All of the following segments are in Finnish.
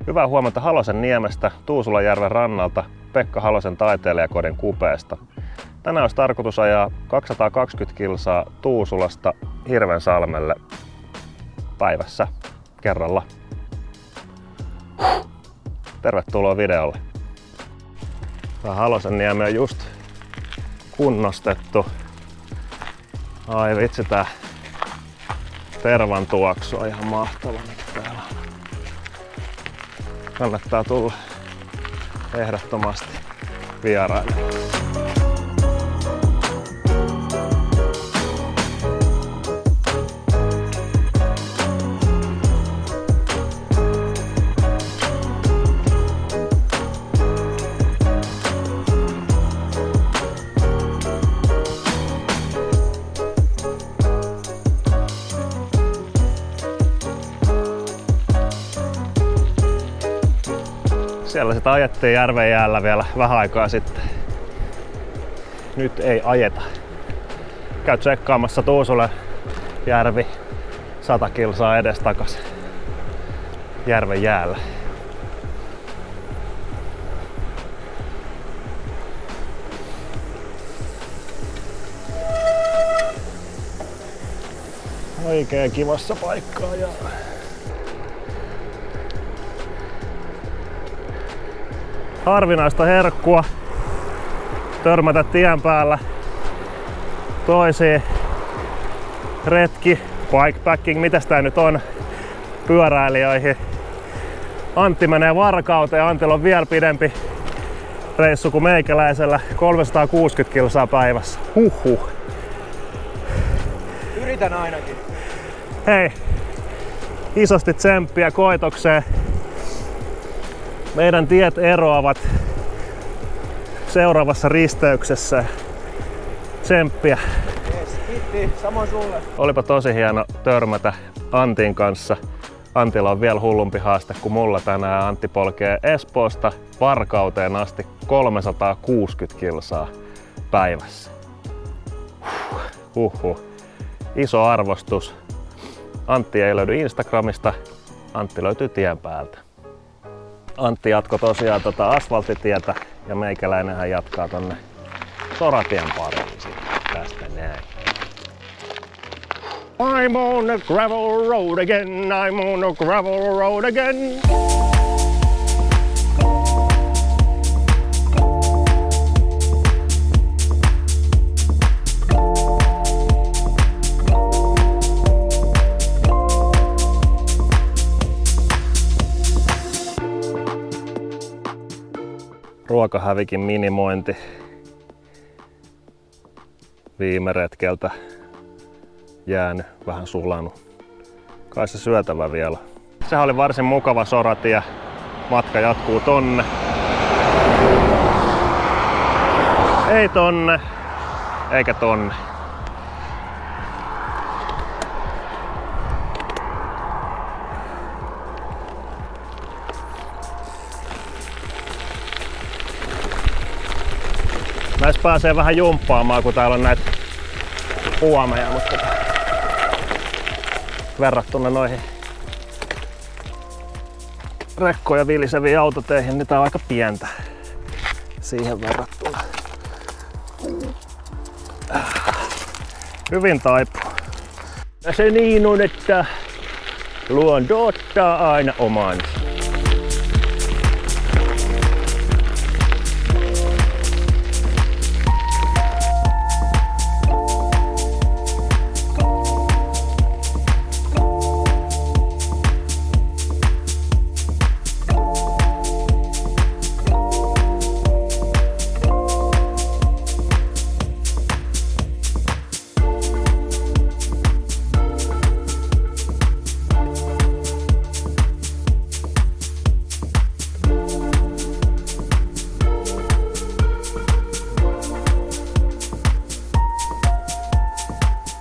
Hyvää huomenta Halosen niemestä, Tuusulanjärven rannalta, Pekka Halosen taiteilijakodin kupeesta. Tänään olisi tarkoitus ajaa 220 kilsaa Tuusulasta Hirvensalmelle päivässä kerralla. Tervetuloa videolle. Tämä Halosen niemi on just kunnostettu. Ai vitsi, tää tervan tuoksu on ihan mahtava, mikä täällä on. Kannattaa tulla ehdottomasti vierailemaan. Siellä sitä ajettiin järven jäällä vielä vähän aikaa sitten. Nyt ei ajeta. Käy tsekkaamassa Tuusulan järvi 100 kilsaa edestakas järven jäällä. Oikein kivassa paikkaa ja harvinaista herkkua törmätä tien päällä toisiin retki, bikepacking, mitäs tää nyt on, pyöräilijöihin. Antti menee Varkauteen, Antilla on vielä pidempi reissu kuin meikäläisellä, 360 kilsaa päivässä. Huhhuh. Yritän ainakin. Hei, isosti tsemppiä koitokseen. Meidän tiet eroavat seuraavassa risteyksessä. Tsemppiä. Yes, kiitti. Samoin sulle. Olipa tosi hieno törmätä Antin kanssa. Antilla on vielä hullumpi haaste kuin mulla tänään. Antti polkee Espoosta Varkauteen asti 360 kilsaa päivässä. Iso arvostus. Antti ei löydy Instagramista, Antti löytyy tien päältä. Antti jatkoi tosiaan asfalttitietä ja meikäläinenhän jatkaa tonne soratien pariin tästä näin. I'm on the gravel road again, I'm on the gravel road again. Ruokahävikin minimointi viime retkeltä jäänyt, vähän sulanut. Kai se syötävä vielä. Sehän oli varsin mukava soratie. Matka jatkuu tonne. Ei tonne, eikä tonne. Näissä pääsee vähän jumppaamaan, kun täällä on näitä huomeja, mutta verrattuna noihin rekkoja viliseviin autoteihin, niin tää on aika pientä siihen verrattuna. Hyvin taipuu. Ja se niin on, että luonto ottaa aina omansa.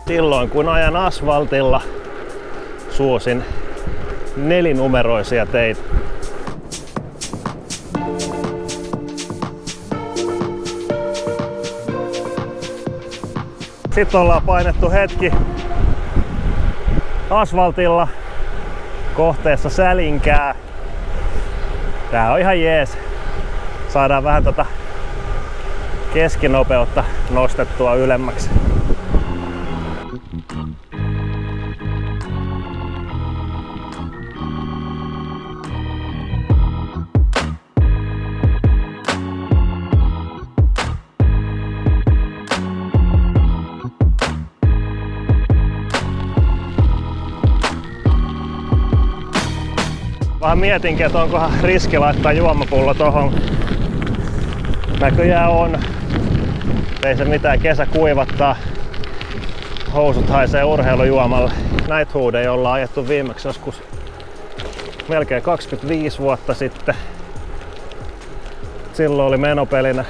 Silloin kun ajan asfaltilla, suosin nelinumeroisia teitä. Sitten ollaan painettu hetki asfaltilla kohteessa Sälinkää. Tää on ihan jees. Saadaan vähän keskinopeutta nostettua ylemmäksi. Vähän mietinkin, että onkohan riski laittaa juomapullo tohon. Näköjään on. Ei se mitään, kesä kuivattaa. Housut haisee urheilujuomalle. Nighthoodia ollaan ajettu viimeksi joskus melkein 25 vuotta sitten. Silloin oli menopelinä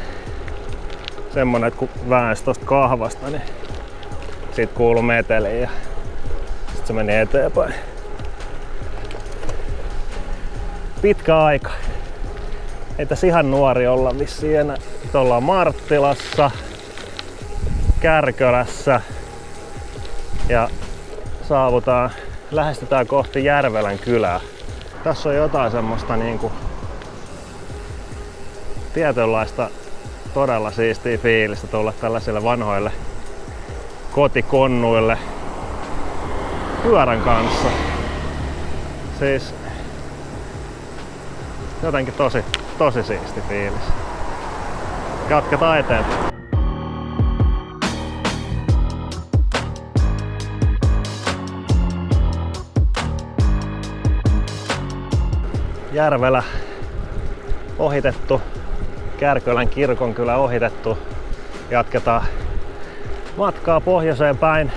semmonen, että kun väänsi tosta kahvasta, niin siitä kuului meteliin ja sit se meni eteenpäin. Pitkä aika. Ei tässä ihan nuori olla vissiin enää. Nyt ollaan Marttilassa, Kärkölässä ja lähestytään kohti Järvelän kylää. Tässä on jotain semmoista niinku tietynlaista todella siistiä fiilistä tulla tällaisille vanhoille kotikonnuille pyörän kanssa. Siis jotenkin tosi siisti fiilis. Jatketaan eteenpäin. Järvelä ohitettu, Kärkölän kirkonkylä ohitettu. Jatketaan matkaa pohjoiseen päin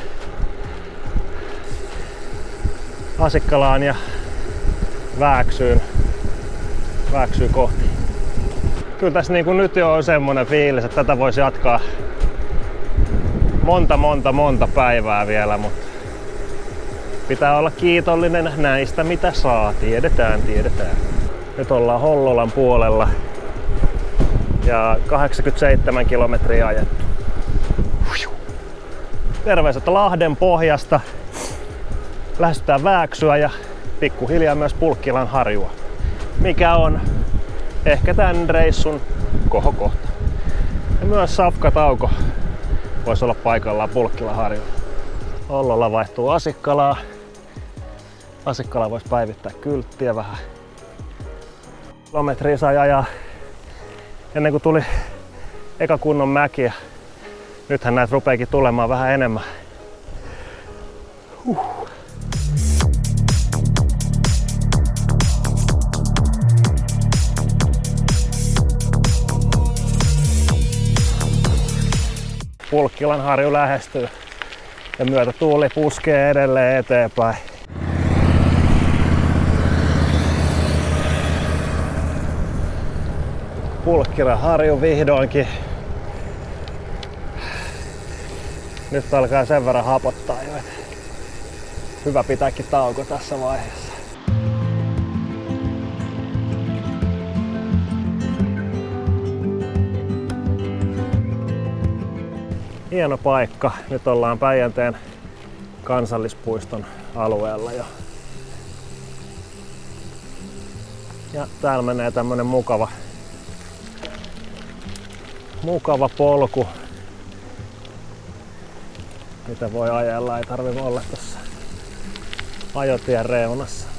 Asikkalaan ja Vääksyyn kohti. Kyllä tässä niin kuin nyt jo on semmonen fiilis, että tätä voisi jatkaa monta päivää vielä, mutta pitää olla kiitollinen näistä mitä saa. Tiedetään. Nyt ollaan Hollolan puolella ja 87 kilometriä ajettu. Terveiset Lahden pohjasta. Lähestytään Vääksyä ja pikkuhiljaa myös Pulkkilan harjua, mikä on ehkä tän reissun kohokohta. Ja myös safkatauko voisi olla paikallaan Pulkkilan harjulla. Hollola vaihtuu Asikkalaan. Asikkala voisi päivittää kylttiä vähän. Kilometriä sai ajaa ennen kuin tuli eka kunnon mäki. Nythän näitä rupeekin tulemaan vähän enemmän. Pulkkilan harju lähestyy ja myötätuuli puskee edelleen eteenpäin. Pulkkilan harju vihdoinkin. Nyt alkaa sen verran hapottaa jo, että hyvä pitääkin tauko tässä vaiheessa. Hieno paikka. Nyt ollaan Päijänteen kansallispuiston alueella jo. Ja täällä menee tämmönen mukava polku, mitä voi ajella, ei tarvitse olla tässä ajotien reunassa.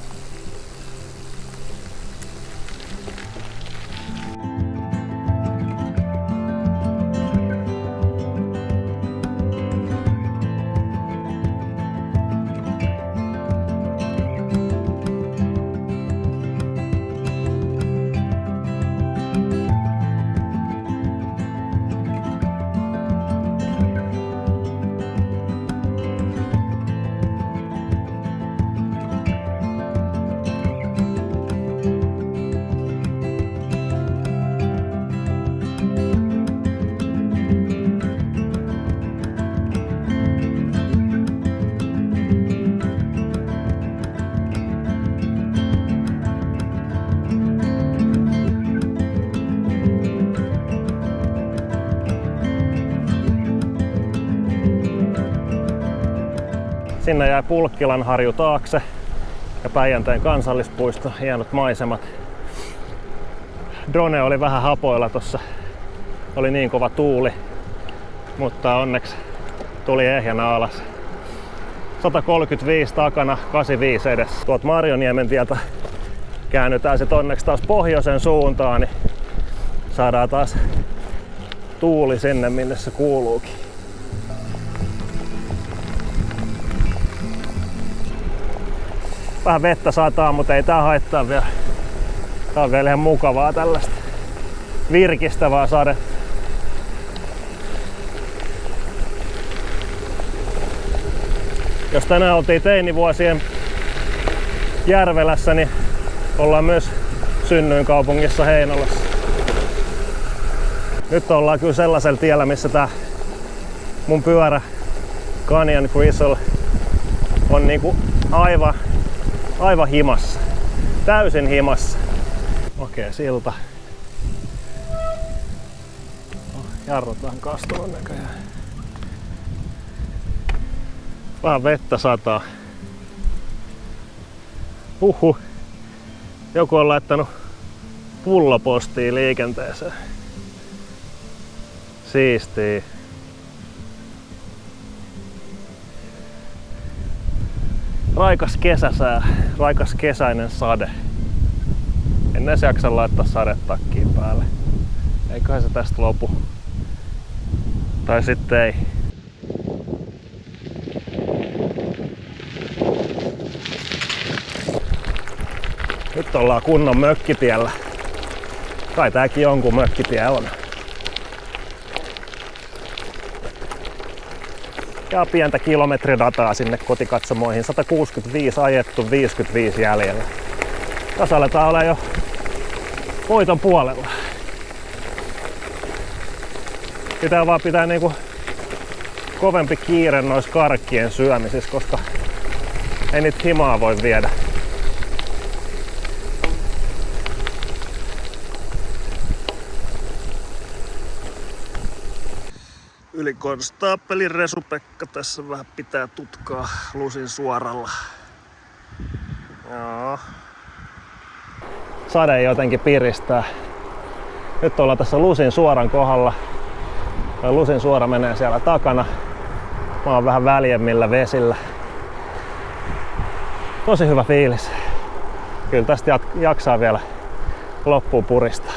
Sinne jäi Pulkkilan harju taakse ja Päijänteen kansallispuisto, hienot maisemat. Drone oli vähän hapoilla tossa. Oli niin kova tuuli, mutta onneksi tuli ehjänä alas. 135 takana, 85 edessä. Tuolta Marjoniemen tieltä käännytään sit onneksi taas pohjoisen suuntaan, niin saadaan taas tuuli sinne, minne se kuuluukin. Vähän vettä sataa, mutta ei tää haittaa vielä. Tää on vielä ihan mukavaa tällaista virkistävää sadetta. Jos tänään oltiin teinivuosien Järvelässä, niin ollaan myös synnyinkaupungissa Heinolassa. Nyt ollaan kyllä sellaisella tiellä, missä tää mun pyörä Canyon Grizzle on niinku aivan himassa. Täysin himassa. Okei, silta. Jarrut vähän kastunut näköjään. Vähän vettä sataa. Joku on laittanut pullopostia liikenteeseen. Siistii. Raikas kesäsää, raikas kesäinen sade. En edes jaksa laittaa sadetakkiin päälle. Eiköhän se tästä lopu. Tai sitten ei. Nyt ollaan kunnon mökkitiellä. Kai tääkin jonkun mökkitie on. Ja pientä kilometridataa sinne kotikatsomoihin. 165 ajettu, 55 jäljellä. Tässä aletaan olla jo voiton puolella. Pitää vaan pitää niinku kovempi kiire noissa karkkien syömisissä, koska ei niitä himaa voi viedä. Ylikonstaapeli Resu-Pekka tässä vähän pitää tutkaa lusin suoralla. Joo. Sade jotenkin piristää. Nyt ollaan tässä lusin suoran kohdalla. Lusin suora menee siellä takana. Mä oon vähän väljemmillä vesillä. Tosi hyvä fiilis. Kyllä tästä jaksaa vielä loppuun puristaa.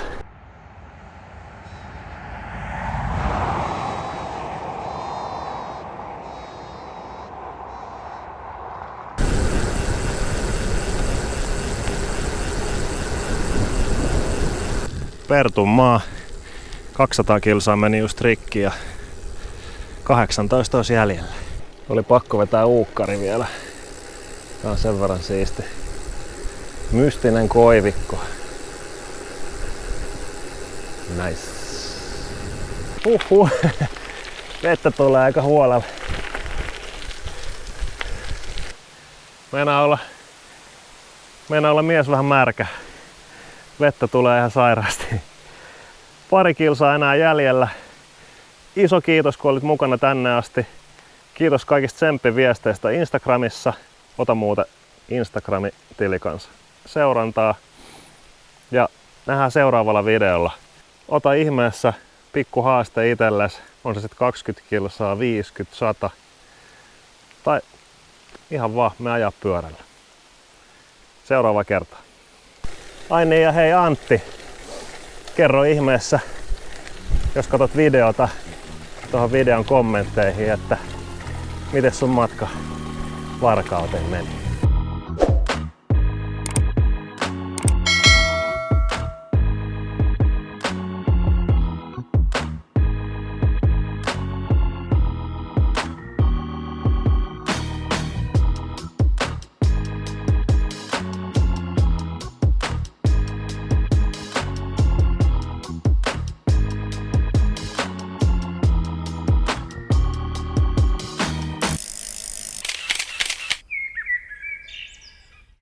Pertunmaa. 200 kilsaa meni just rikki ja 18 olisi jäljellä. Oli pakko vetää uukkari vielä. Tää on sen verran siisti. Mystinen koivikko. Nice. Vettä tulee aika huolella. Meinaa olla mies vähän märkä. Vettä tulee ihan sairaasti. Pari kilsaa enää jäljellä. Iso kiitos, kun olit mukana tänne asti. Kiitos kaikista tsemppiviesteistä Instagramissa. Ota muuten Instagram-tili kanssa seurantaa. Ja nähdään seuraavalla videolla. Ota ihmeessä pikku haaste itsellesi. On se sitten 20 kilsaa, 50, 100. Tai ihan vaan me ajaa pyörällä. Seuraava kerta. Ai niin, ja hei Antti, kerro ihmeessä, jos katsot videota, tuohon videon kommentteihin, että miten sun matka Varkauteen meni.